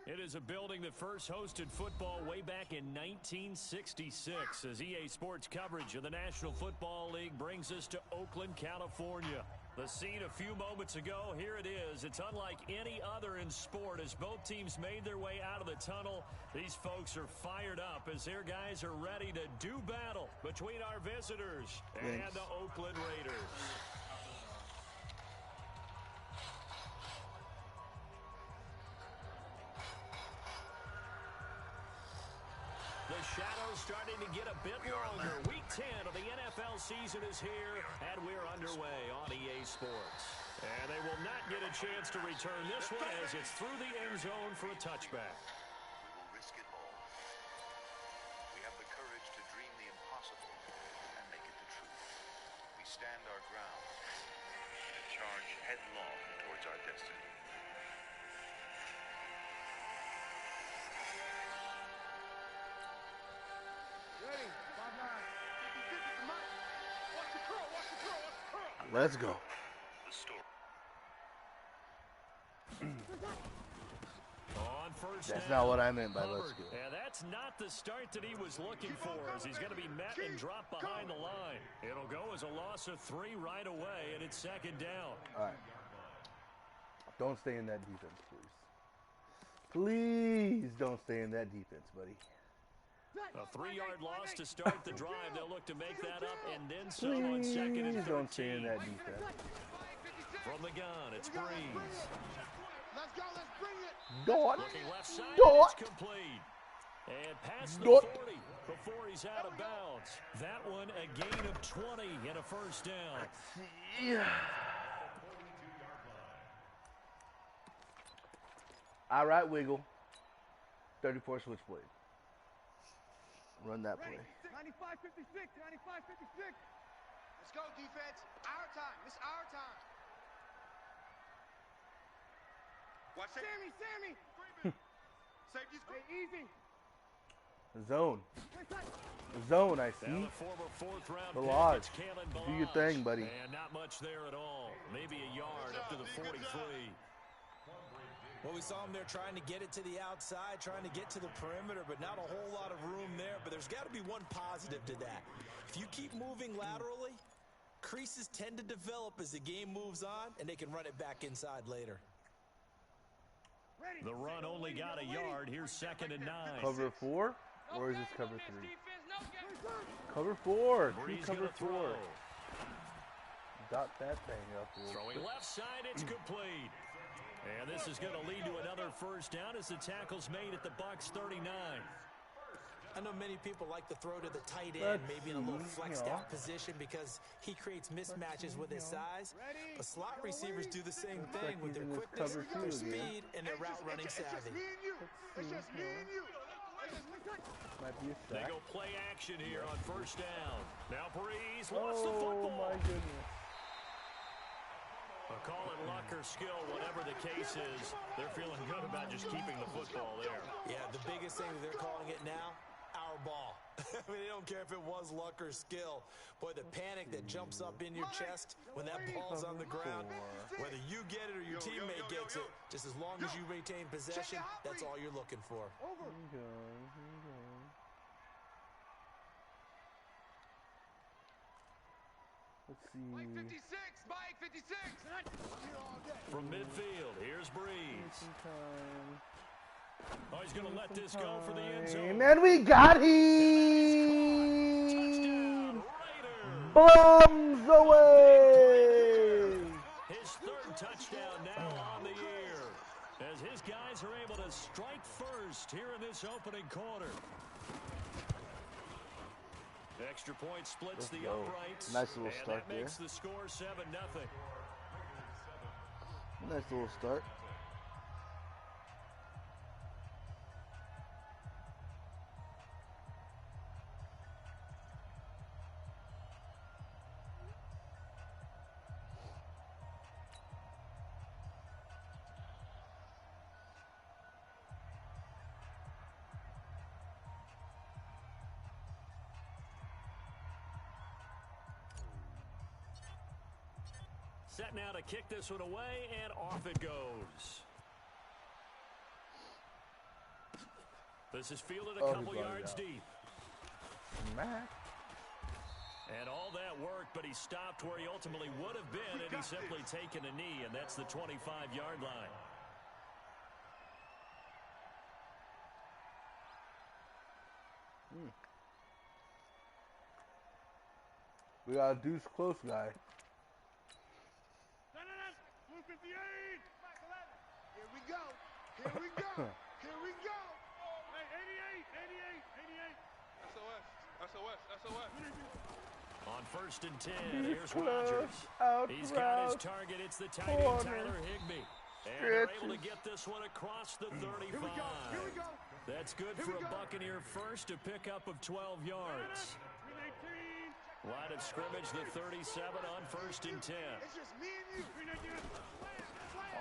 It is a building that first hosted football way back in 1966 as EA Sports coverage of the National Football League brings us to Oakland, California. The scene a few moments ago, here it is. It's unlike any other in sport as both teams made their way out of the tunnel. These folks are fired up as their guys are ready to do battle between our visitors and the Oakland Raiders. The shadow's starting to get a bit longer. Week 10 of the NFL season is here, and we're underway on EA Sports. And they will not get a chance to return this one as it's through the end zone for a touchback. We will risk it all. We have the courage to dream the impossible and make it the truth. We stand our ground and charge headlong towards our destiny. Let's go. On first That's down, not what I meant by let's go. And that's not the start that he was looking for as he's going to be met and dropped behind the line. It'll go as a loss of 3 right away, and it's second down. All right. Don't stay in that defense, please. Please don't stay in that defense, buddy. A 3-yard loss to start the drive. They'll look to make that up and then some on second and 13. Please don't stay in that defense. From the gun, it's Breeze. Let's go, let's bring it. Dot. Looking left side, Dot. it's complete. And past the Dot. 40 before he's out of bounds. That one a gain of 20 and a first down. Yeah. All right, Wiggle. 34 switchblade. Run that play. 95-56, 95-56. Let's go, defense. Our time. It's our time. Watch it. Sammy. Safety's quick. Easy. Zone. Zone, I Now see. the former fourth-round The pick, lodge. it's Kalen Do your thing, buddy. And not much there at all. Maybe a yard up to the 43. Well, we saw him there trying to get it to the outside, trying to get to the perimeter, but not a whole lot of room there. But there's got to be one positive to that. If you keep moving laterally, creases tend to develop as the game moves on, and they can run it back inside later. The run only got a yard. Here's second and 9. Cover 4? Or is this cover 3? Cover 4. Breeze Cover gonna 4. throw. Dot that thing up. Throwing left side, it's complete. And this is going to lead to another first down as the tackle's made at the Bucs 39. I know many people like to throw to the tight end, maybe in a little flexed out position because he creates mismatches with his size. But slot receivers do the same thing with their quickness, their speed, and their route running savvy. It's just me and you. Might be a They sack. go play action here on first down. Now Breeze lost the football. Oh my goodness. I'll call it luck or skill, whatever the case is. They're feeling good about just keeping the football there. Yeah, the biggest thing that they're calling it now, our ball. I mean, they don't care if it was luck or skill. Boy, the panic that jumps up in your chest when that ball's on the ground, whether you get it or your teammate gets it, just as long as you retain possession, that's all you're looking for. Over. Let's see. Mike 56, Mike 56. From midfield, here's Breeze. Oh, he's going to let this go for the end zone. And we got him! Bombs away! His third touchdown now on the year as his guys are able to strike first here in this opening quarter. Extra point splits the uprights. Nice little start and that makes the score 7-0. Nice little start. Set now to kick this one away, and off it goes. This is fielded a couple yards deep. Mac. And all that work, but he stopped where he ultimately would have been, and he's simply taken a knee, and that's the 25-yard line. We got a deuce close guy. Here we go. Here we go. Here we go. Hey, 88. SOS. On 1st and 10, here's Rodgers. He's got his target. It's the tight end, Tyler Higbee. And they're able to get this one across the 35. Here we go. That's good for a Buccaneer first, a pickup of 12 yards. Line of scrimmage, the 37 on 1st and 10. It's just me and you.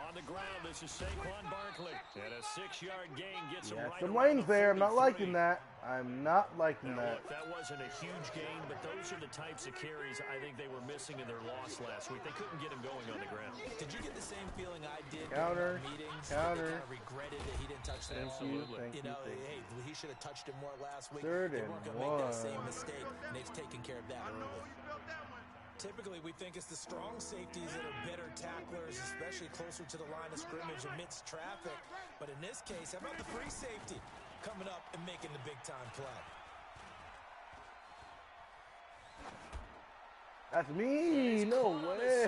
On the ground, this is Saquon Barkley. And a 6-yard gain gets him right some around lanes the there. I'm not 53. liking that. I'm not liking Now, that. look, that wasn't a huge gain, but those are the types of carries I think they were missing in their loss last week. They couldn't get him going on the ground. Did you get the same feeling I did Counter, during our meetings? counter. Kind of regretted that he didn't touch the ball. Absolutely. Hey, he should have touched it more last week. Third they and weren't going to make that same 1. mistake, and they've taken care of that early. Typically, we think it's the strong safeties that are better tacklers, especially closer to the line of scrimmage amidst traffic. But in this case, how about the free safety coming up and making the big-time play? That's me. No way.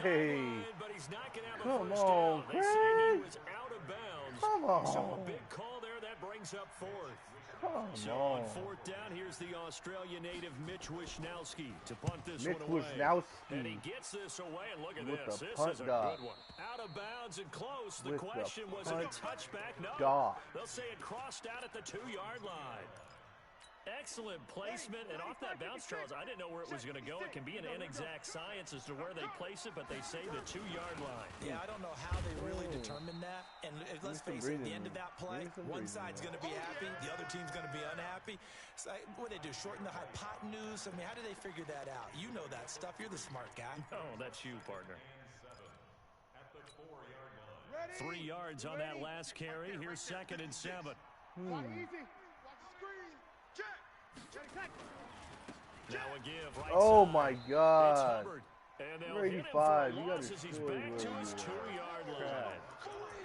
But he's not going to have a Come first on, down. They say he Craig. was out of bounds. Come on. So a big call there. That brings up 4th. Come So on. on 4th down, here's the Australia native Mitch Wishnowski to punt this Mitch one away. Wishnowski. And he gets this away, and look at With this. the This punt is a dot. good one. Out of bounds and close. The With the question was it a punt touchback? No. dot. They'll say it crossed out at the 2-yard line. Excellent placement, and off that bounce, Charles, I didn't know where it was going to go. It can be an inexact science as to where they place it, but they say the 2-yard line. Yeah, I don't know how they really determined that. And let's face it, at the end of that play, one side's going to be happy, the other team's going to be unhappy. So, what do they do, shorten the hypotenuse? I mean, how do they figure that out? You know that stuff. You're the smart guy. Oh, that's you, partner. 3 yards on that last carry. Here's 2nd and 7. Easy. Watch the screen. Check. Now a give right Oh side. my It's God. Hubbard. And they'll Brady hit him 5. for a You loss gotta as he's destroy back to where his you 2-yard are. line.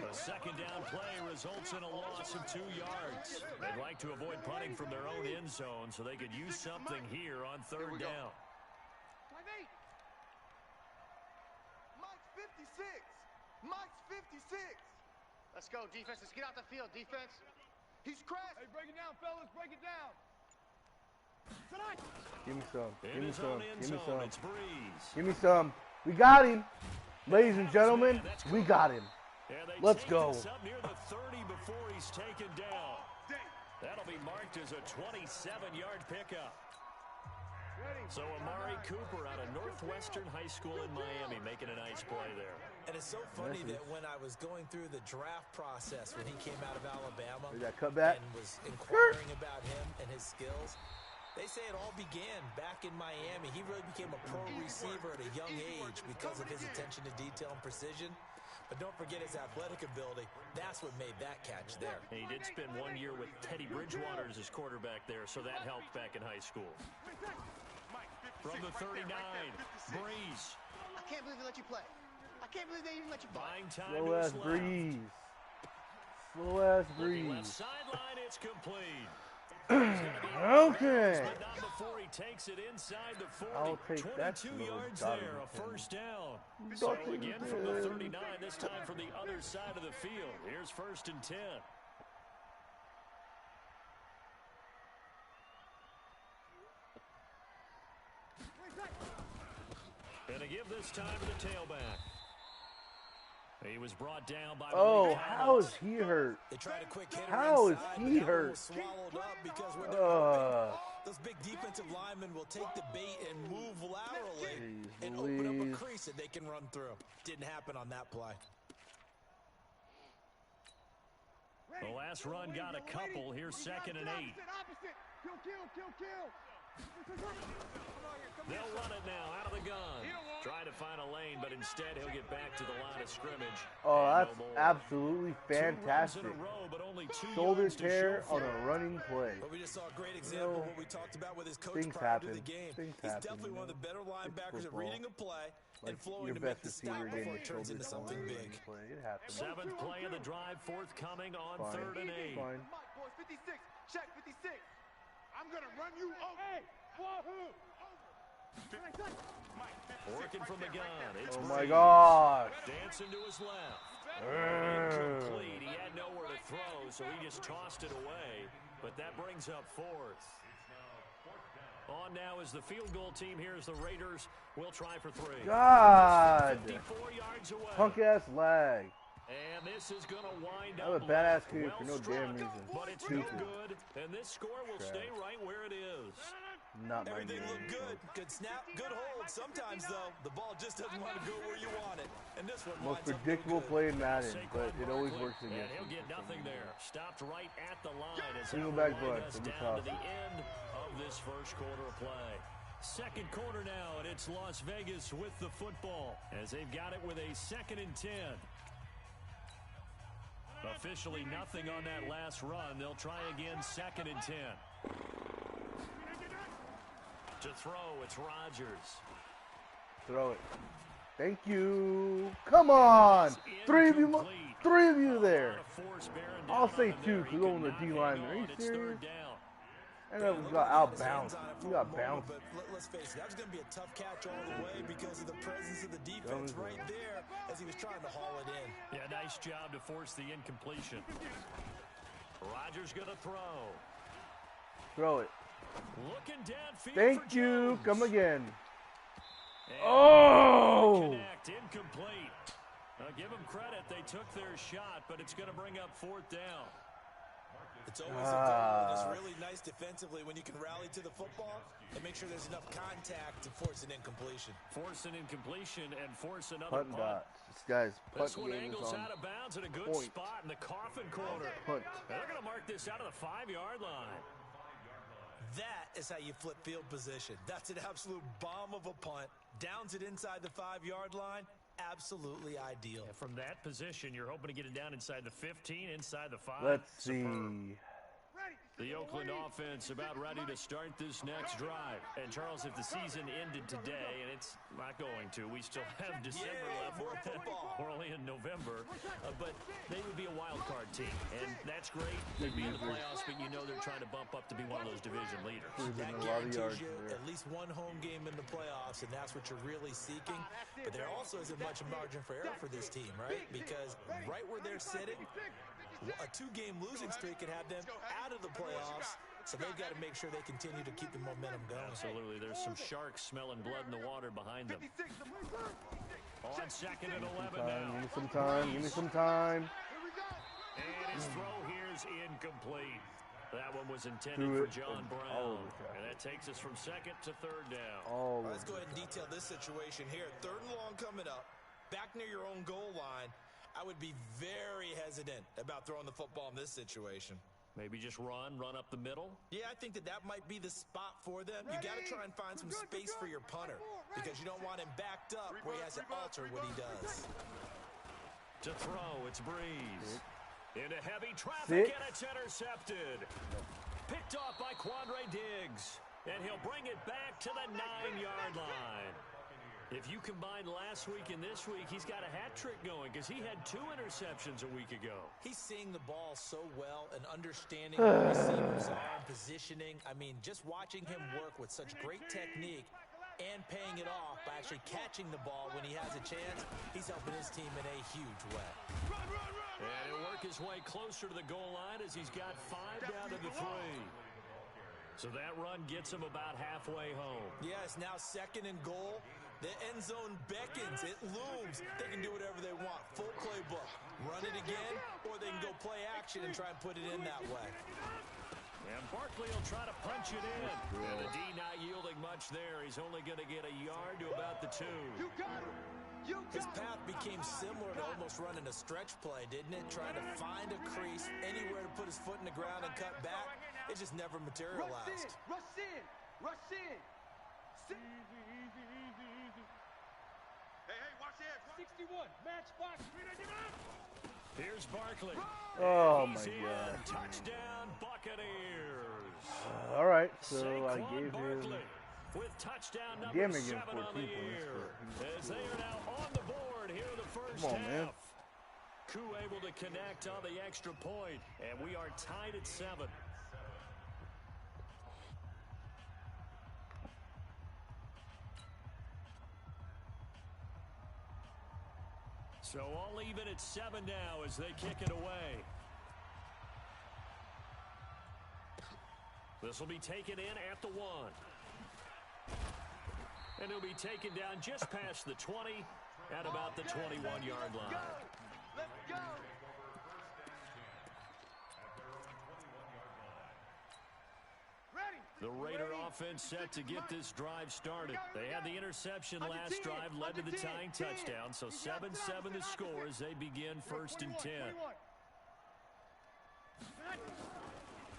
A 2nd down play results in a loss of 2 yards. They'd like to avoid punting from their own end zone so they could use something here on 3rd down. Mike's 56. Mike's 56. Let's go, defense. Let's get out the field, defense. He's crashed. Hey, break it down, fellas. Break it down. Tonight. Give me some. In Give me his some. own end Give me zone, some. it's Breeze. Give me some. We got him. Ladies and gentlemen, we got him. And they Let's take go. this up near the 30 before he's taken down. That'll be marked as a 27-yard pickup. So Amari Cooper out of Northwestern High School in Miami making a nice play there. And it's so funny that when I was going through the draft process when he came out of Alabama Is that cutback? and was inquiring about him and his skills, they say it all began back in Miami. He really became a pro receiver at a young age because of his attention to detail and precision. But don't forget his athletic ability. That's what made that catch there. And he did spend 1 year with Teddy Bridgewater as his quarterback there, so that helped back in high school. From the 39, Breeze. I can't believe they let you play. I can't believe they even let you play. Buying time Slow to ass his left. Breeze. Slow ass Looking left Breeze. sideline, it's complete. Okay. But not before he takes it inside the 40. I'll take that 22 little yards dotted there, a pin. first down. So again from the 39, this time from the other side of the field. Here's 1st and 10. And a give this time to the tailback. He was brought down by Oh, Malik how Collins. is he hurt? They tried a quick hitter How is inside, he but that one hurt? was swallowed up because when they're open, those big defensive linemen will take the bait and move laterally Jeez and open up a Louise. crease that they can run through. Didn't happen on that play. The last run got a couple. Here's 2nd and 8. Opposite. Kill. They'll run it now out of the gun. Trying to find a lane, but instead he'll get back to the line of scrimmage. Oh, that's absolutely fantastic. Shoulder tear on a running play. But we just saw a great example of what we talked about with his coach prior to the game. He's definitely one of the better linebackers at reading a play and flowing to make the stop before it turns into something big. Seventh play of the drive forthcoming on 3rd and 8. Mike, boys, 56. Check 56. I'm going to run you over. Hey, wahoo! Working from the gun. It's oh my gosh. dancing to his left. Incomplete. He had nowhere to throw, so he just tossed it away. But that brings up 4th. On now is the field goal team. Here's the Raiders. We'll try for 3. God. 54 yards away. Punk ass lag. And this is going to wind I have up a badass career for no damn reason. But it's no good, and this score will stay right where it is. Not my Everything game. looked good. Good snap, good hold. Sometimes, though, the ball just doesn't want to go where you want it. And this one Most winds up predictable good. play in Madden, but it always works And against he'll him. get nothing there. Stopped right at the line as Single that back will wind butt. us That'd be down to tough. the end of this first quarter of play. Second quarter now, and it's Las Vegas with the football as they've got it with a 2nd and 10. Officially nothing on that last run. They'll try again 2nd and 10. To throw, it's Rodgers. Throw it. Thank you. Come on. Three of you there. I'll say 2 because we're on the D-line. Are you serious? And that got outbounced. You got bounced. But let's face it, that was going to be a tough catch all the way because of the presence of the defense right there as he was trying to haul it in. Yeah, nice job to force the incompletion. Rodgers going to throw. Throw it. Looking downfield. Thank you. Come again. And Oh! connect, incomplete. Give them credit. They took their shot, but it's going to bring up 4th down. It's always a goal, and it's really nice defensively when you can rally to the football and make sure there's enough contact to force an incompletion. Force an incompletion and force another Punt punt. dots. This guy's punt This one game is angles on out of bounds at a good point. spot in the coffin corner. Punt. They're going to mark this out of the 5-yard line. That is how you flip field position. That's an absolute bomb of a punt. Downs it inside the 5-yard line. Absolutely ideal. And from that position, you're hoping to get it down inside the 15, inside the 5. Let's see. Superb. The Oakland offense about ready to start this next drive. And, Charles, if the season ended today, and it's not going to, we still have December left. We're only in November. But they would be a wild card team. And that's great. They'd be in the playoffs, but you know they're trying to bump up to be one of those division leaders. That guarantees you at least one home game in the playoffs, and that's what you're really seeking. But there also isn't much margin for error for this team, right? Because right where they're sitting, a 2-game losing streak could have them out of the playoffs, so they've got to make sure they continue to keep the momentum going. Absolutely. There's some sharks smelling blood in the water behind them. On 2nd and 11 now. Give me some time. Give me some time. And his throw here is incomplete. That one was intended for John Brown. And that takes us from 2nd to 3rd down. All right, let's go ahead and detail this situation here. 3rd and long coming up. Back near your own goal line. I would be very hesitant about throwing the football in this situation. Maybe just run up the middle? Yeah, I think that might be the spot for them. You got to try and find some space for your punter because you don't want him backed up where he has to alter what he does. To throw, it's Breeze. Into heavy traffic, and it's intercepted. Picked off by Quandre Diggs. And he'll bring it back to the 9-yard line. If you combine last week and this week, he's got a hat trick going because he had 2 interceptions a week ago. He's seeing the ball so well and understanding where receivers are and positioning. I mean, just watching him work with such great technique and paying it off by actually catching the ball when he has a chance, he's helping his team in a huge way. And he'll work his way closer to the goal line as he's got 5 down to the 3. So that run gets him about halfway home. Yeah, it's now 2nd and goal. The end zone beckons. It looms. They can do whatever they want. Full playbook. Run it again, or they can go play action and try and put it in that way. And Barkley will try to punch it in. And the D not yielding much there. He's only going to get a yard to about the 2. His path became similar to almost running a stretch play, didn't it? Trying to find a crease, anywhere to put his foot in the ground and cut back. It just never materialized. Rush in. Rush in. Easy. Hey, watch that. 61. Match box. Here's Barkley. Oh, He's my in. God. Touchdown, Buccaneers. All right, so I Saquon gave him... Barkley with touchdown number Damn, again, 7 on the 14 points. year. As they are now on the board here in the first Come on, half. man. Koo able to connect on the extra point, and we are tied at 7. So all even at 7 now as they kick it away. This will be taken in at the 1. And he'll be taken down just past the 20 at about the 21-yard line. Let's go. The Raider offense set to get this drive started. They had the interception last drive, led to the tying touchdown. So 7-7 the score as they begin 1st and 10.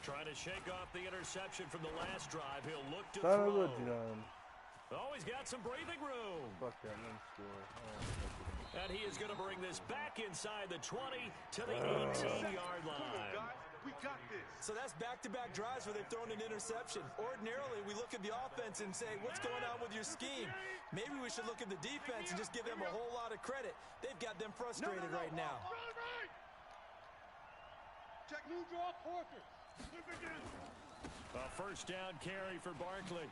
Trying to shake off the interception from the last drive. He'll look to Son of throw. a gun. Oh, he's got some breathing room. Fuck that, no score. And he is going to bring this back inside the 20 to the 18-yard line. We got this. So that's back-to-back drives where they've thrown an interception. Ordinarily, we look at the offense and say, what's going on with your scheme? Maybe we should look at the defense and just give them a whole lot of credit. They've got them frustrated right now. Check new draw, Parker. A first down carry for Barkley.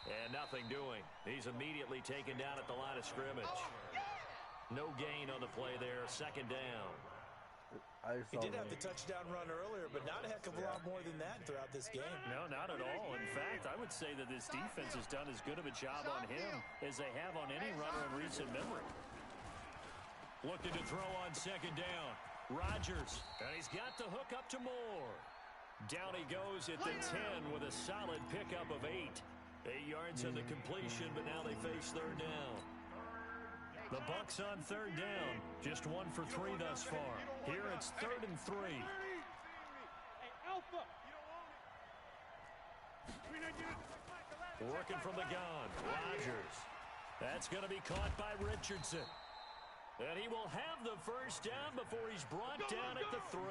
And nothing doing. He's immediately taken down at the line of scrimmage. No gain on the play there. 2nd down. He did have the touchdown run earlier, but not a heck of a lot more than that throughout this game. No, not at all. In fact, I would say that this defense has done as good of a job on him as they have on any runner in recent memory. Looking to throw on 2nd down. Rodgers, and he's got the hook up to Moore. Down he goes at the 10 with a solid pickup of 8. 8 yards on the completion, but now they face 3rd down. The Bucs on 3rd down. Just 1 for 3 thus far. Here it's 3rd and 3. Hey, Alpha. Working from the gun. Rodgers. That's going to be caught by Richardson. And he will have the first down before he's brought down at the 3.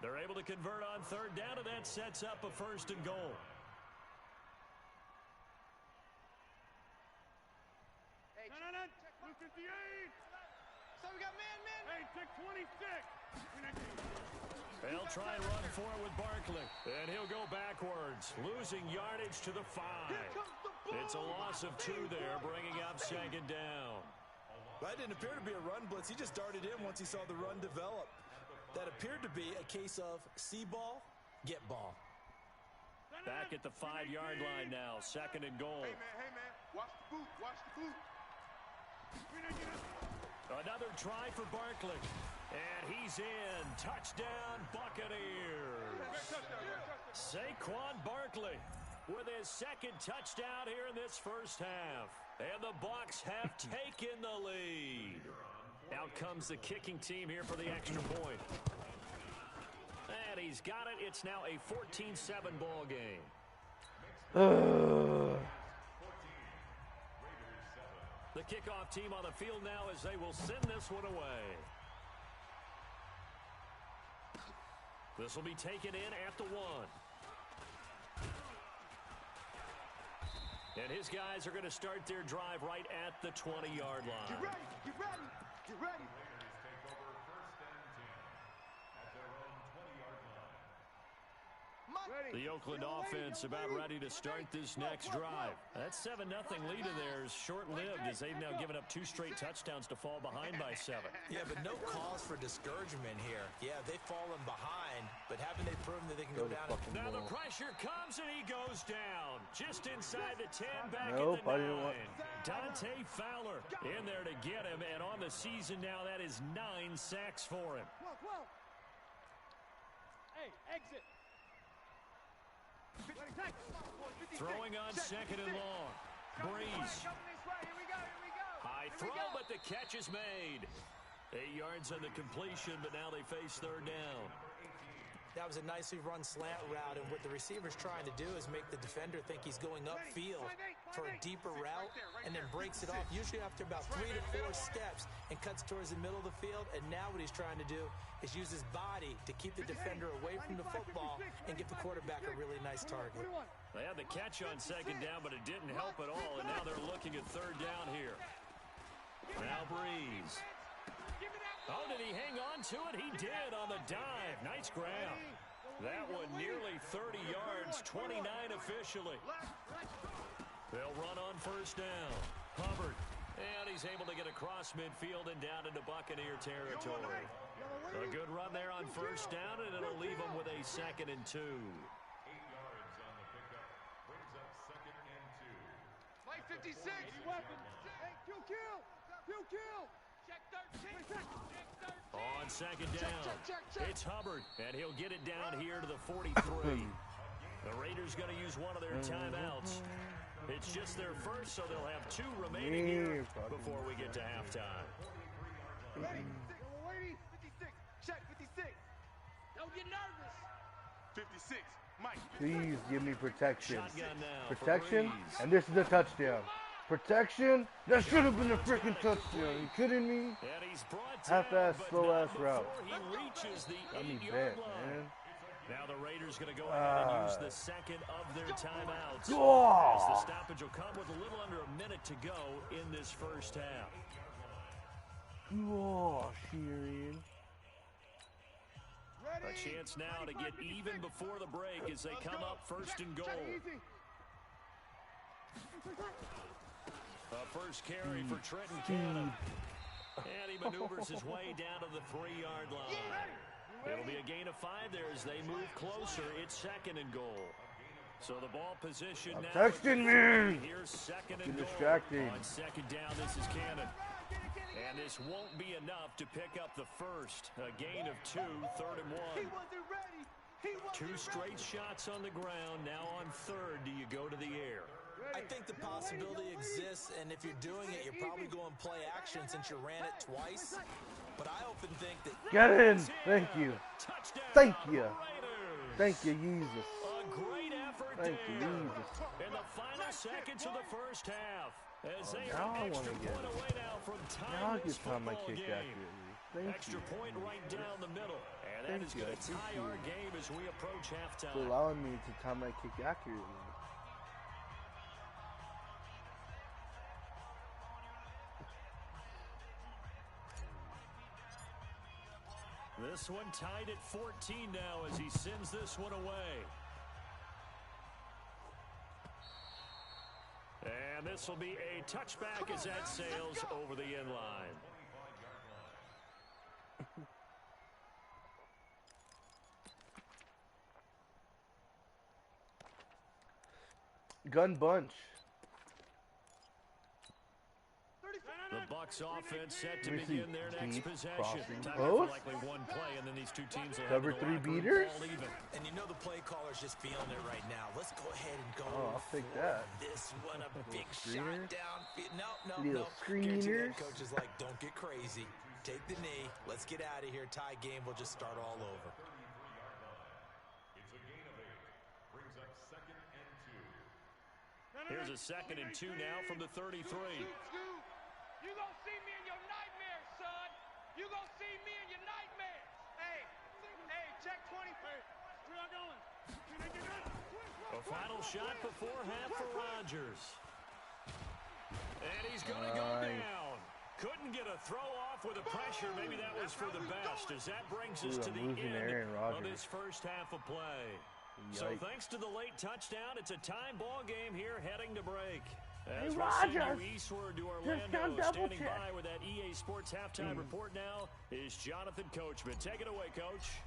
They're able to convert on 3rd down, and that sets up a 1st and goal. No. Check 58. So we got man. Hey, check 26. They'll try and run for it with Barkley. And he'll go backwards, losing yardage to the 5. It's a loss of 2 there, bringing up 2nd down. That didn't appear to be a run blitz. He just darted in once he saw the run develop. That appeared to be a case of see ball, get ball. Back at the 5-yard line now, 2nd and goal. Hey, man. Watch the boot. Another try for Barkley. And he's in. Touchdown, Buccaneers. Saquon Barkley with his 2nd touchdown here in this first half. And the Bucs have taken the lead. Out comes the kicking team here for the extra point. And he's got it. It's now a 14-7 ball game. The kickoff team on the field now as they will send this one away. This will be taken in at the 1. And his guys are going to start their drive right at the 20-yard line. Get ready. The Oakland offense about ready to start this next drive. That 7-0 lead of theirs short-lived as they've now given up 2 straight touchdowns to fall behind by 7. Yeah, but no cause for discouragement here. Yeah, they've fallen behind, but haven't they proven that they can go down? Now the pressure comes and he goes down. Just inside the 10, back Nope, at I the 9. didn't want... Dante Fowler in there to get him, and on the season now, that is 9 sacks for him. Hey, exit. Throwing on 2nd and long. Breeze. High throw, but the catch is made. 8 yards on the completion, but now they face 3rd down. That was a nicely run slant route, and what the receiver's trying to do is make the defender think he's going upfield for a deeper route, and then breaks it off, usually after about 3 to 4 steps, and cuts towards the middle of the field. And now what he's trying to do is use his body to keep the defender away from the football and give the quarterback a really nice target. They had the catch on second down, but it didn't help at all, and now they're looking at third down here. Now Breeze. Oh, did he hang on to it? He did on the dive. Nice grab. That one nearly 30 yards, 29 officially. They'll run on first down. Hubbard. And he's able to get across midfield and down into Buccaneer territory. A good run there on first down, and it'll leave them with a 2nd and 2. 8 yards on the pickup. Brings up 2nd and 2. Mike 56. Hey, kill. Check 13. On second down, it's Hubbard, and he'll get it down here to the 43. The Raiders going to use one of their timeouts. It's just their first, so they'll have 2 remaining here before we get to halftime. 56. Check 56. Don't get nervous. 56. Mike. Please give me protection. Shotgun now. Protection, and this is a touchdown. Protection? That should have been a freaking touchdown. You kidding me? Half-ass, slow-ass route. Got me bad, man. Now the Raiders going to go ahead and use the 2nd of their timeouts. Oh. As the stoppage will come with a little under a minute to go in this first half. Oh, Sherian. A chance now to get even before the break as they come up 1st and goal. A first carry for Trenton Cannon. And he maneuvers his way down to the 3-yard line. It'll be a gain of 5 there as they move closer. It's 2nd and goal. So the ball position now. Texting me. Here's 2nd and goal. Distracted. On second down, this is Cannon. And this won't be enough to pick up the first. A gain of 2, 3rd and 1. 2 straight shots on the ground. Now on 3rd, do you go to the air? I think the possibility exists, and if you're doing it, you're probably going play action since you ran it twice. But I often think that... Get in! Thank you. Thank you. Thank you, Jesus. A great effort Thank you, there. Jesus. In the final seconds of the first half. As they now are I an extra want to get point away now from Now I tying can this time my football kick game. accurately. Thank Extra you. point right down the middle. And that is going to tie our game as we approach halftime. For allowing me to time my kick accurately. This one tied at 14 now as he sends this one away. And this will be a touchback as that sails over the end line. Gun bunch. The Bucs offense set to begin their next possession. Time Oh. for likely one play, and then these two teams will Cover have 3 the locker room beaters? all even. And you know the play caller's just feeling it right now. Let's go ahead and go. Oh, I'll take for that. This one, a big screener? shot down. No. Little Guarantee screeners? that coach is like, don't get crazy. Take the knee. Let's get out of here. Tie game. We'll just start all over. It's a gain of 8. Brings up 2nd and 2. Here's a 2nd and 2 now from the 33. You gonna see me in your nightmares, son. You gonna see me in your nightmares. Hey, check 20. Hey, where y'all going? A final shot before half for Rodgers. And he's going to go down. Couldn't get a throw off with the pressure. Maybe that was for the best as that brings us to the end of this first half of play. So thanks to the late touchdown, it's a time ball game here heading to break. As we'll send you eastward to Orlando, standing by with that EA Sports halftime report now is Jonathan Coachman. Take it away, Coach.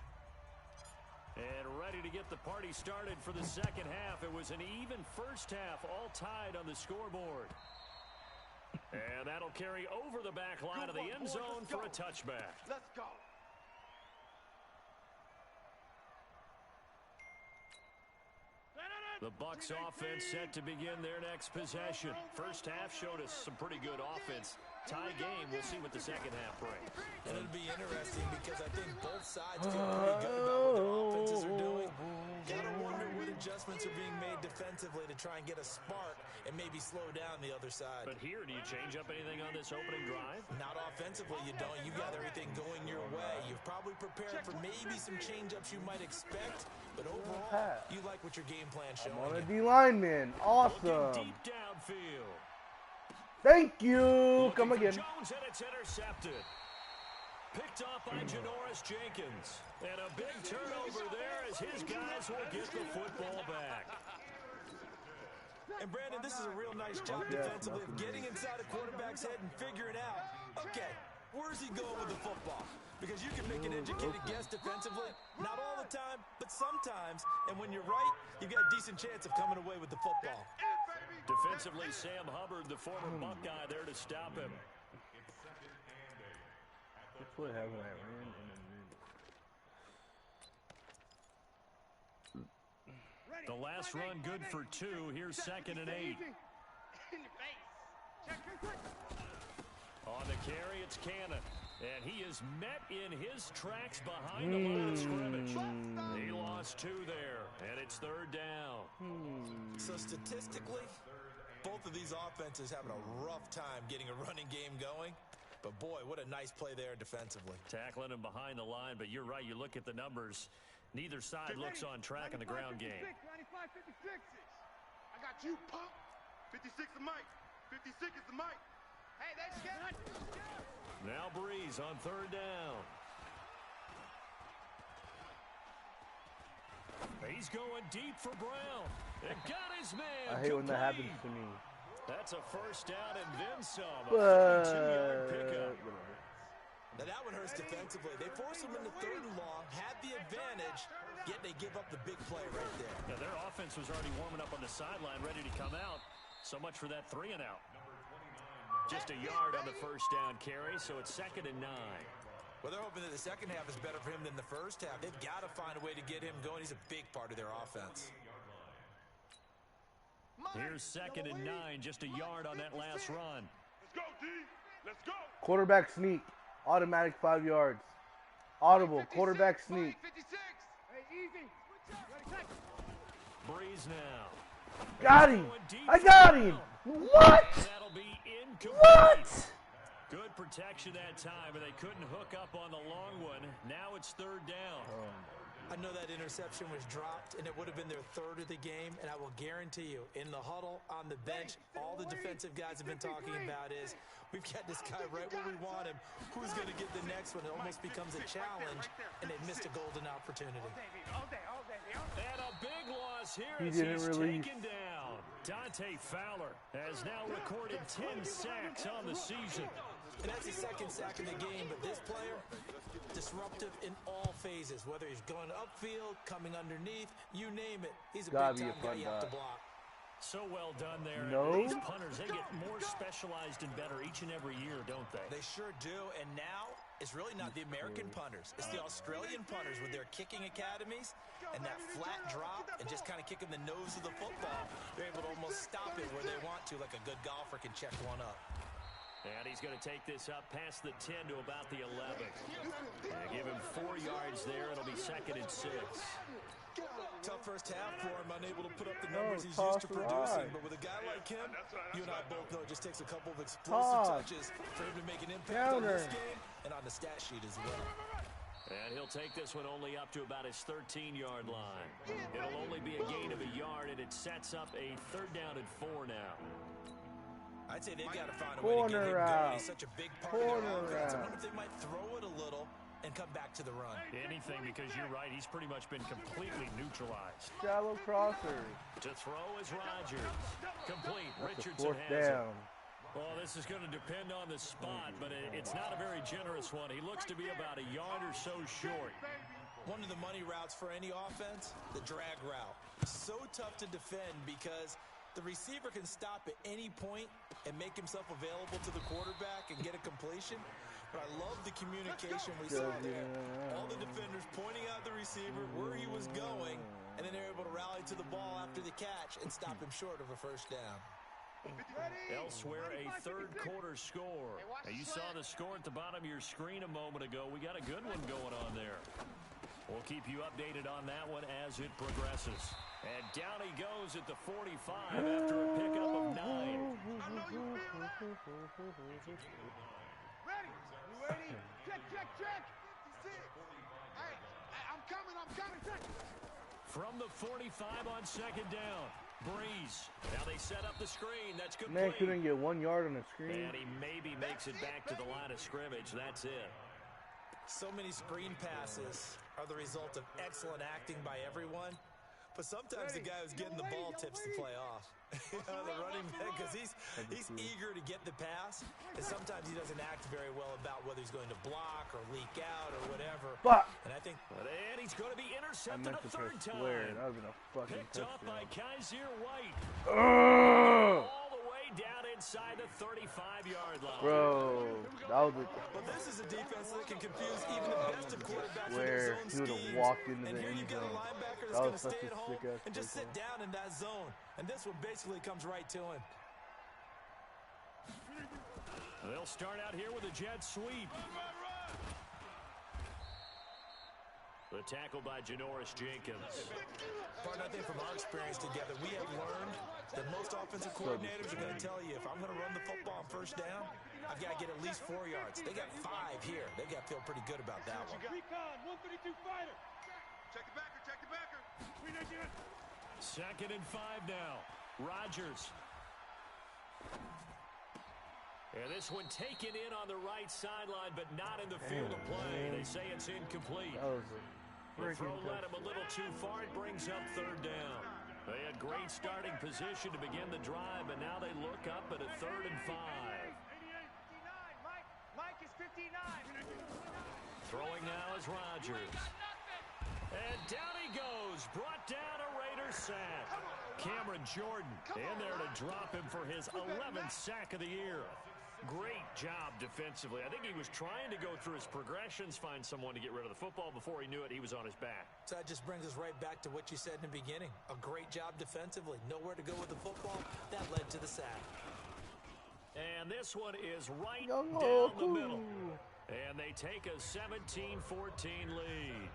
And ready to get the party started for the second half. It was an even first half, all tied on the scoreboard. And that'll carry over the back line of the end zone for a touchback. Let's go. The Bucs offense set to begin their next possession. First half showed us some pretty good offense. Tie game, we'll see what the second half brings. And it'll be interesting because I think both sides feel pretty good about what their offenses adjustments are being made defensively to try and get a spark and maybe slow down the other side. But here, do you change up anything on this opening drive? Not offensively, you don't. You got everything going your way. You've probably prepared for maybe some change-ups you might expect, but overall, you like what your game plan showing. I'm on a D-line, man. Awesome. Looking deep downfield. Thank you. Come again. Jones, and it's intercepted. Picked off by Janoris Jenkins. And a big turnover there as his guys will get the football back. And Brandon, this is a real nice job defensively of getting inside a quarterback's head and figuring out, okay, where's he going with the football? Because you can make an educated guess defensively, not all the time, but sometimes. And when you're right, you've got a decent chance of coming away with the football. Defensively, Sam Hubbard, the former Buckeye, there to stop him. That's what happened. I ran in the middle. The last run good for 2. Here's 2nd and 8. On the carry, it's Cannon. And he is met in his tracks behind the line of scrimmage. He lost 2 there, and it's 3rd down. So statistically, both of these offenses having a rough time getting a running game going. But boy, what a nice play there defensively. Tackling him behind the line, but you're right. You look at the numbers. Neither side looks on track in the ground game. 95, 56. I got you, punk. 56 is Mike. 56 is the Mike. Hey, they scared. Now Breeze on 3rd down. He's going deep for Brown. And got his man. I hate when that happens to me. That's a 1st down and then some. A 32-yard pickup. Now that one hurts defensively. They force him into 3rd and long, had the advantage, yet they give up the big play right there. Now their offense was already warming up on the sideline, ready to come out. So much for that 3 and out. Just a yard on the 1st down carry, so it's 2nd and 9. Well, they're hoping that the second half is better for him than the first half. They've got to find a way to get him going. He's a big part of their offense. Here's 2nd and 9, just a yard on that last run. Let's go, D. Let's go. Quarterback sneak. Automatic 5 yards. Audible. Quarterback sneak. 56. Hey, easy. Breeze now. Got him. I got him. What? That'll be incomplete. What? Good protection that time, but they couldn't hook up on the long one. Now it's 3rd down. I know that interception was dropped, and it would have been their 3rd of the game, and I will guarantee you, in the huddle, on the bench, all the defensive guys have been talking about is, we've got this guy right where we want him. Who's going to get the next one? It almost becomes a challenge, and they missed a golden opportunity. And a big loss here He as didn't he's release. taken down. Dante Fowler has now recorded 10 sacks on the season. And that's his 2nd sack in the game, but this player, disruptive in all phases, whether he's going upfield, coming underneath, you name it. He's a big-time guy you have to block. So well done there. No. And these punters, they get more specialized and better each and every year, don't they? They sure do, and now it's really not the American punters. It's the Australian punters with their kicking academies and that flat drop and just kind of kicking the nose of the football. They're able to almost stop it where they want to, like a good golfer can check one up. And he's going to take this up past the 10 to about the 11. Give him 4 yards there. It'll be 2nd and 6. Tough first half for him, unable to put up the numbers he's used to producing. But with a guy like him, you and I both know it just takes a couple of explosive touches for him to make an impact on this game and on the stat sheet as well. And he'll take this one only up to about his 13-yard line. It'll only be a gain of a yard, and it sets up a 3rd down and 4 now. I'd say they've got to find a way to get him going. He's such a big part of their offense. I wonder if they might throw it a little and come back to the run. Anything, because you're right. He's pretty much been completely neutralized. Shallow crosser. To throw is Rodgers. Complete. That's Richardson a 4th has down. it. Well, this is going to depend on the spot, but it's not a very generous one. He looks to be about a yard or so short. One of the money routes for any offense, the drag route. So tough to defend because the receiver can stop at any point and make himself available to the quarterback and get a completion. But I love the communication we saw there. All the defenders pointing out the receiver, where he was going, and then they're able to rally to the ball after the catch and stop him short of a 1st down. Elsewhere, a 3rd quarter score. Now, you saw the score at the bottom of your screen a moment ago. We got a good one going on there. We'll keep you updated on that one as it progresses. And down he goes at the 45 after a pickup of 9. Ready? You ready? Check, check, check. 56. Hey, I'm coming. Check. From the 45 on second down. Breeze. Now they set up the screen. That's good. Man couldn't get 1 yard on the screen. And he maybe makes it back to the line of scrimmage. That's it. So many screen passes are the result of excellent acting by everyone. But sometimes the guy who's getting the ball tips the play off. The running back, because he's eager to get the pass, and sometimes he doesn't act very well about whether he's going to block or leak out or whatever. And I think, and he's going to be intercepted a third time. That would have been a fucking Picked up by Kaiser White. All the way down inside the 35-yard line. Bro, that was well, this is a defense that can confuse even the best of quarterbacks where with he would have walked into the end zone. That was such a sick ass and just sit down in that zone. And this one basically comes right to him. They'll start out here with a jet sweep. The tackle by Janoris Jenkins. Partner, I think from our experience together, we have learned that most offensive coordinators are going to tell you, if I'm going to run the football on first down, I've got to get at least 4 yards. They got 5 here. They've got to feel pretty good about that one. Recon, 132 fighter. Check the backer. 2nd and 5 now. Rodgers. And this one taken in on the right sideline, but not in the field of play. They say it's incomplete. The throw led him a little too far. It brings up 3rd down. They had great starting position to begin the drive, but now they look up at a 3rd and 5. 59. Mike is 59. Throwing now is Rodgers. And down he goes. Brought down a Raider sack. Cameron Jordan in there to drop him for his 11th sack of the year. Great job defensively. I think he was trying to go through his progressions, find someone to get rid of the football. Before he knew it, he was on his back. So that just brings us right back to what you said in the beginning. A great job defensively. Nowhere to go with the football. That led to the sack. And this one is right down the middle. And they take a 17-14 lead.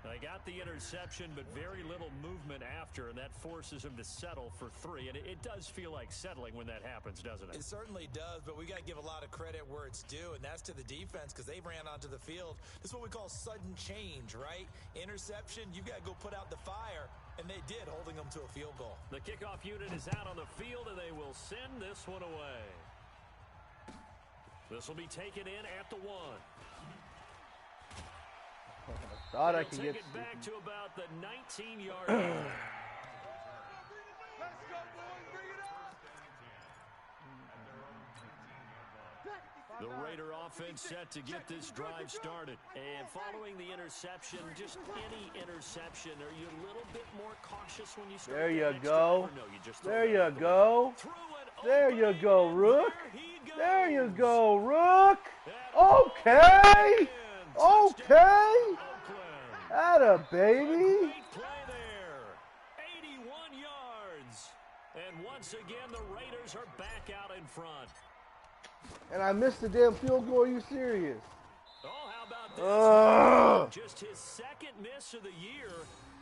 They got the interception, but very little movement after, and that forces him to settle for 3. And it does feel like settling when that happens, doesn't it? It certainly does, but we got to give a lot of credit where it's due, and that's to the defense because they ran onto the field. This is what we call sudden change, right? Interception, you got to go put out the fire, and they did, holding them to a field goal. The kickoff unit is out on the field, and they will send this one away. This will be taken in at the 1. Thought I could get it back to about the 19-yard line. Let's go, boys. Bring it up. The Raider offense set to get this drive started. And following the interception, just any interception, are you a little bit more cautious when you start? There you No, go. you just There you go. There you go, Rook. There you go, Rook. Okay. Okay. Atta baby. Great play there. 81 yards. And once again, the Raiders are back out in front. And I missed the damn field goal. Are you serious? Oh, how about this? Just his 2nd miss of the year,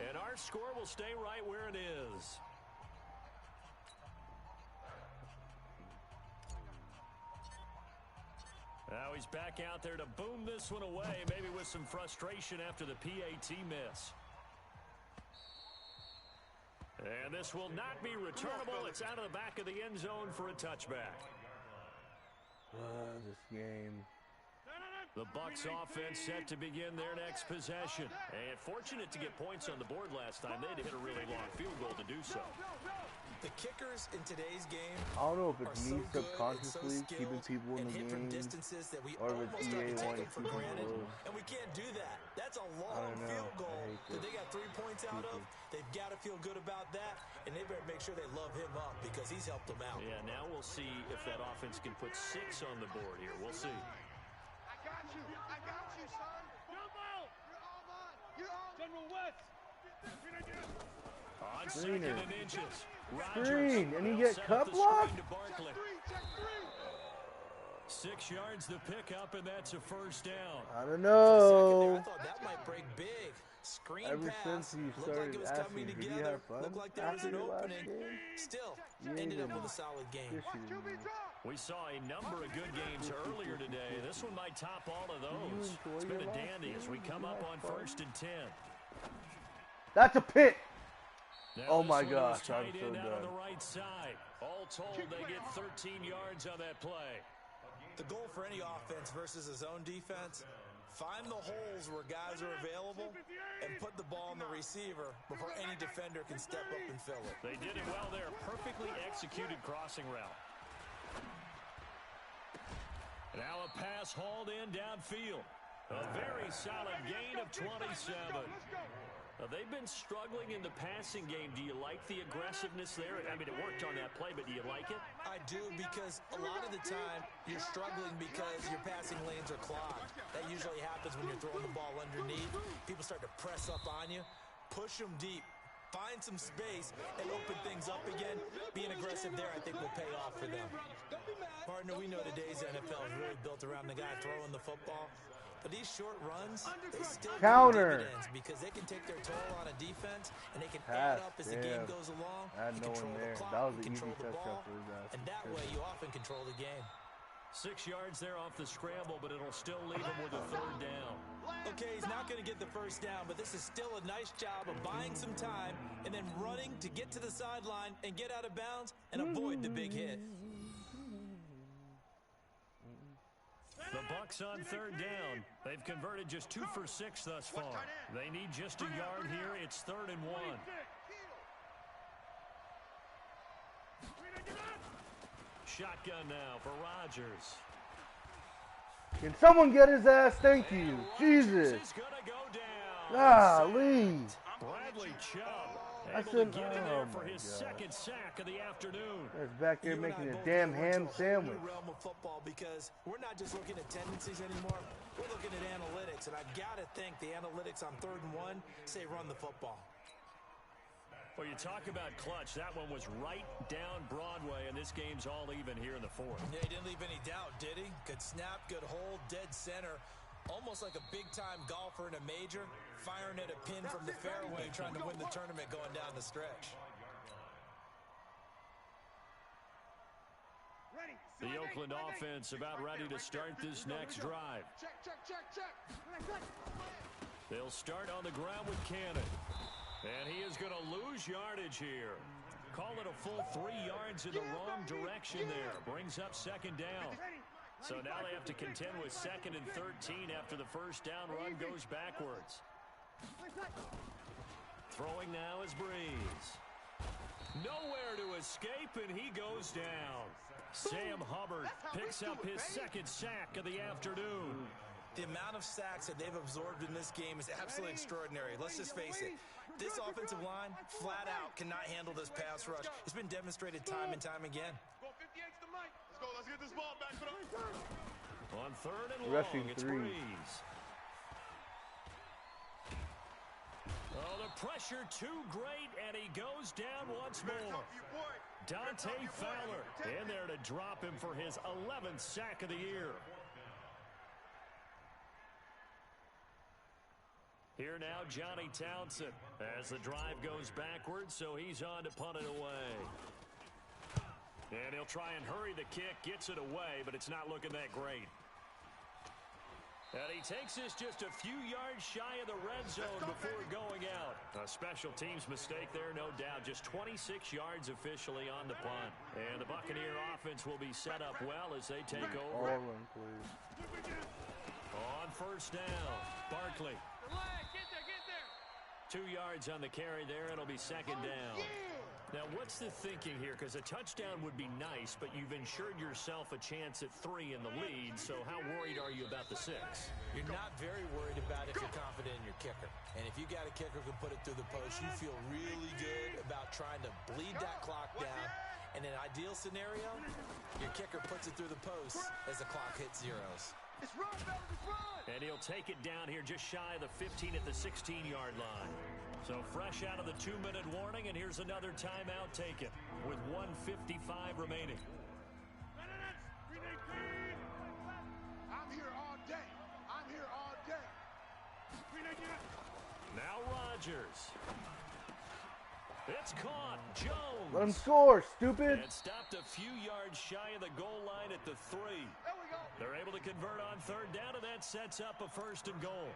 and our score will stay right where it is. Now he's back out there to boom this one away, maybe with some frustration after the PAT miss. And this will not be returnable. It's out of the back of the end zone for a touchback. This game. The Bucs offense set to begin their next possession. And fortunate to get points on the board last time. They had to hit a really long field goal to do so. The kickers in today's game I don't know if it's me so subconsciously keeping people in the game, distances that we or if it's EA wanting to for keep them granted, close. and we can't do that. That's a long field goal that they got 3 points out of. They've got to feel good about that, and they better make sure they love him up because he's helped them out. Yeah, now we'll see if that offense can put 6 on the board here. We'll see. I got you, son. Jump out. You're all General West. On 2nd and inches. Screen, and you get set cut up the block? screen to Barkley. 6 yards to pick up, and that's a first down. I don't For a second there, know. I thought that might break big. Screen Ever pass. since you Looked like started it was asking, coming did you together. have fun Looked like there was after an your last opening. game? Still, You ended up didn't. with a solid game. Yes, you didn't. We saw a number of good games earlier today. This one might top all of those. It's been a dandy as we come up on 1st and 10. That's a pick. Now Oh my this one gosh, is I'm tight so end out on done. the right side. All told, they get 13 yards on that play. The goal for any offense versus a zone defense, find the holes where guys are available and put the ball in the receiver before any defender can step up and fill it. They did it well there. Perfectly executed crossing route. Now a pass hauled in downfield. A very solid gain of 27. Now, they've been struggling in the passing game. Do you like the aggressiveness there? I mean, it worked on that play, but do you like it? I do, because a lot of the time you're struggling because your passing lanes are clogged. That usually happens when you're throwing the ball underneath. People start to press up on you. Push them deep. Find some space and open things up again. Being aggressive there, I think, will pay off for them. Partner, we know today's NFL is really built around the guy throwing the football. But these short runs, they still Counter. pay dividends because they can take their toll on a defense and they can add up as the game goes along. I had You no control one the there. clock, That was you an easy control the touchdown ball, for his ass. and that way you often control the game. 6 yards there off the scramble, but it'll still leave him with a 3rd down. Okay, he's not going to get the first down, but this is still a nice job of buying some time and then running to get to the sideline and get out of bounds and avoid the big hit. The Bucs on 3rd down. They've converted just 2 for 6 thus far. They need just a yard here. It's 3rd and 1. Shotgun now for Rodgers. Can someone get his ass? Thank you. Jesus. Is gonna go down. Golly. Bradley Chubb I able said, to get in there oh for my his God. 2nd sack of the afternoon. There's back there You and making I a both damn know ham it's a whole sandwich. new realm of football because we're not just looking at tendencies anymore. We're looking at analytics, and I got to think the analytics on 3rd and 1 say run the football. Well, you talk about clutch. That one was right down Broadway, and this game's all even here in the 4th. Yeah, he didn't leave any doubt, did he? Good snap, good hold, dead center. Almost like a big-time golfer in a major, firing at a pin from the fairway, trying to win the tournament going down the stretch. The Oakland offense about ready to start this next drive. Check. They'll start on the ground with Cannon. And he is going to lose yardage here. Call it a full 3 yards in the wrong direction there. Brings up 2nd down. So now they have to contend with 2nd and 13 after the first down run goes backwards. Throwing now is Breeze. Nowhere to escape, and he goes down. Sam Hubbard picks up his 2nd sack of the afternoon. The amount of sacks that they've absorbed in this game is absolutely extraordinary. Let's just face it. This offensive line, flat out, cannot handle this pass rush. It's been demonstrated time and time again. Let's get this ball back. On 3rd and long, Rushing it's 3. Breeze. Oh, the pressure too great, and he goes down once more. Dante Fowler in there to drop him for his 11th sack of the year. Here now, Johnny Townsend as the drive goes backwards, so he's on to punt it away. And he'll try and hurry the kick, gets it away, but it's not looking that great. And he takes this just a few yards shy of the red zone before going out. A special teams mistake there, no doubt. Just 26 yards officially on the punt. And the Buccaneer offense will be set up well as they take over. All run, please. On 1st down, Barkley. Get there. 2 yards on the carry there. It'll be 2nd down. Now, what's the thinking here? Because a touchdown would be nice, but you've insured yourself a chance at 3 in the lead, so how worried are you about the 6? You're not very worried about if you're confident in your kicker. And if you got a kicker who can put it through the post, you feel really good about trying to bleed that clock down. In an ideal scenario, your kicker puts it through the post as the clock hits zeros. It's run, fellas, it's run. And he'll take it down here just shy of the 15 at the 16-yard line. So fresh out of the 2-minute warning, and here's another timeout taken with 1:55 remaining. I'm here all day. Now Rodgers. It's caught. Jones. Let him score, stupid. And stopped a few yards shy of the goal line at the 3. They're able to convert on third down, and that sets up a 1st and goal.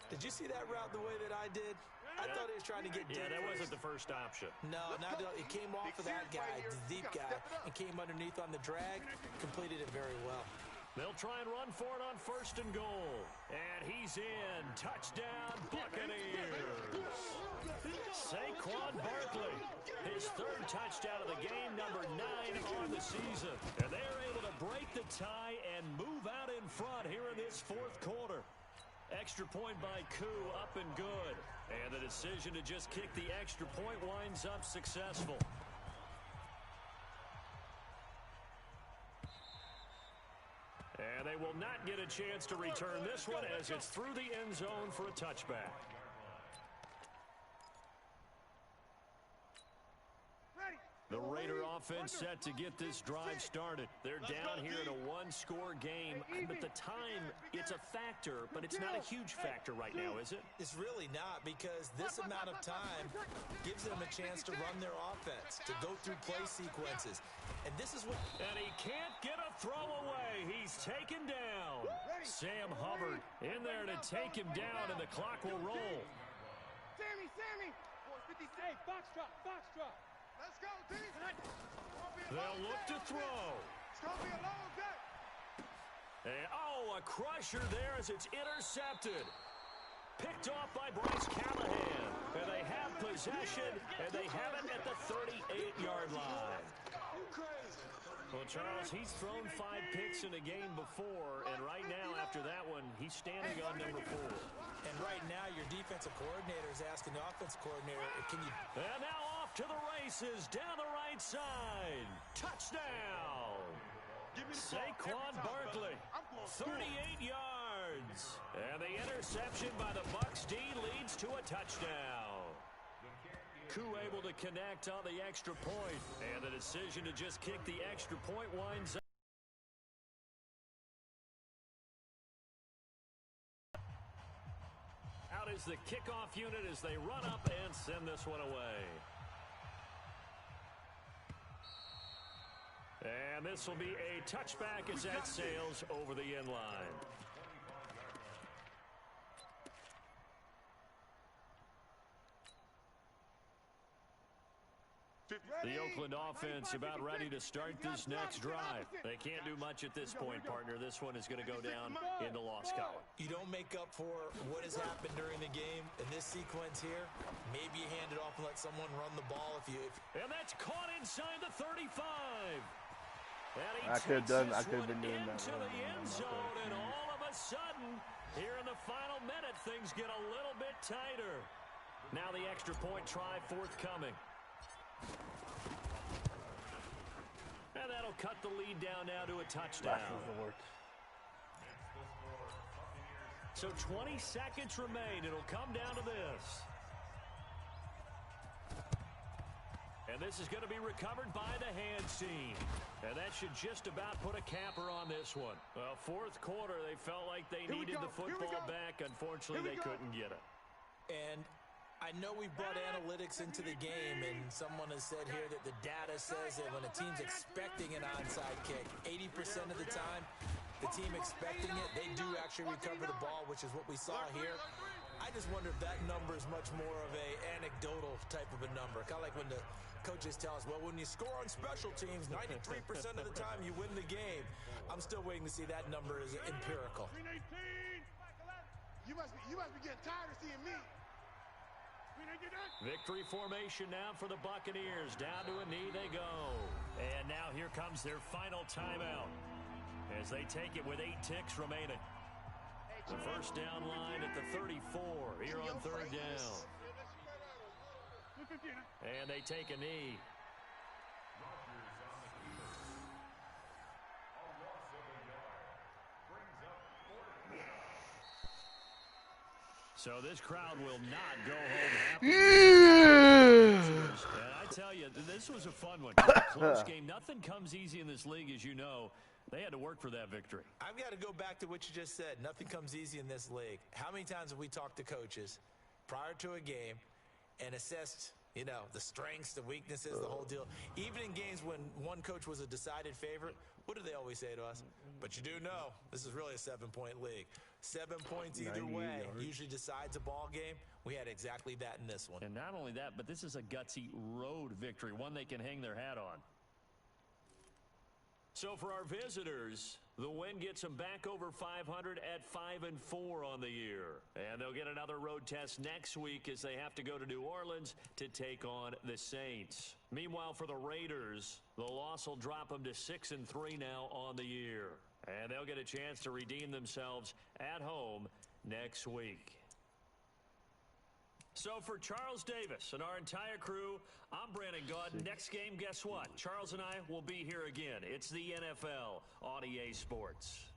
Did you see that route the way that I did? I thought he was trying to get deep. Yeah, that wasn't the first option. No, it came off of that guy, the deep guy, and came underneath on the drag, completed it very well. They'll try and run for it on 1st and goal. And he's in. Touchdown, Buccaneers. Saquon Barkley, his 3rd touchdown of the game, number 9 on the season. And they're able to break the tie and move out in front here in this 4th quarter. Extra point by Koo, up and good. And the decision to just kick the extra point winds up successful. And they will not get a chance to return this one as it's through the end zone for a touchback. The Raider offense set to get this drive started. They're down here in a 1-score game, but the time, it's a factor, but it's not a huge factor right now, is it? It's really not, because this amount of time gives them a chance to run their offense, to go through play sequences. And this is what... And he can't get a throw away. He's taken down. Sam Hubbard in there to take him down, and the clock will roll. Sammy! 50, hey, box drop. Let's go, team. They'll look to throw. It's going to be a long day. And, a crusher there as it's intercepted. Picked off by Bryce Callahan. And they have possession, and they have it at the 38-yard line. Well, Charles, he's thrown 5 picks in a game before, and right now, after that one, he's standing on number 4. And right now, your defensive coordinator is asking the offensive coordinator, can you... And now off to the races, down the right side. Touchdown! Saquon Barkley, 38 yards. And the interception by the Bucs D leads to a touchdown. Koo able to connect on the extra point. And the decision to just kick the extra point winds up. Out is the kickoff unit as they run up and send this one away. And this will be a touchback as that sails over the end line. The Oakland offense about ready to start this next drive. They can't do much at this point, partner. This one is going to go down in the loss column. You don't make up for what has happened during the game. In this sequence here, maybe you hand it off and let someone run the ball. And that's caught inside the 35. And he I could have been doing that. Into the end zone, and all of a sudden, here in the final minute, things get a little bit tighter. Now the extra point try forthcoming. And that'll cut the lead down now to a touchdown. So 20 seconds remain. It'll come down to this. And this is going to be recovered by the hands team. And that should just about put a capper on this one. Well, 4th quarter, they felt like they needed the football back. Unfortunately, they couldn't get it. And I know we brought analytics into the game, and someone has said here that the data says that when a team's expecting an onside kick, 80% of the time, the team expecting it, they do actually recover the ball, which is what we saw here. I just wonder if that number is much more of a anecdotal type of a number. Kind of like when the coaches tell us, well, when you score on special teams, 93% of the time you win the game. I'm still waiting to see that number is empirical. You must be getting tired of seeing me. Victory formation now for the Buccaneers. Down to a knee they go. And now here comes their final timeout as they take it with 8 ticks remaining. The first down line at the 34 here on 3rd down. And they take a knee. So this crowd will not go home happy. And I tell you, this was a fun one. Close game. Nothing comes easy in this league, as you know. They had to work for that victory. I've got to go back to what you just said. Nothing comes easy in this league. How many times have we talked to coaches, prior to a game and assessed, you know, the strengths, the weaknesses, the whole deal. Even in games when one coach was a decided favorite, what do they always say to us? But you do know this is really a 7-point league. 7 points either way usually decides a ball game. We had exactly that in this one. And not only that, but this is a gutsy road victory, one they can hang their hat on. So for our visitors, the win gets them back over 500 at 5-4 on the year. And they'll get another road test next week as they have to go to New Orleans to take on the Saints. Meanwhile, for the Raiders, the loss will drop them to 6-3 now on the year. And they'll get a chance to redeem themselves at home next week. So for Charles Davis and our entire crew, I'm Brandon Gaudin. Next game, guess what? Charles and I will be here again. It's the NFL on EA Sports.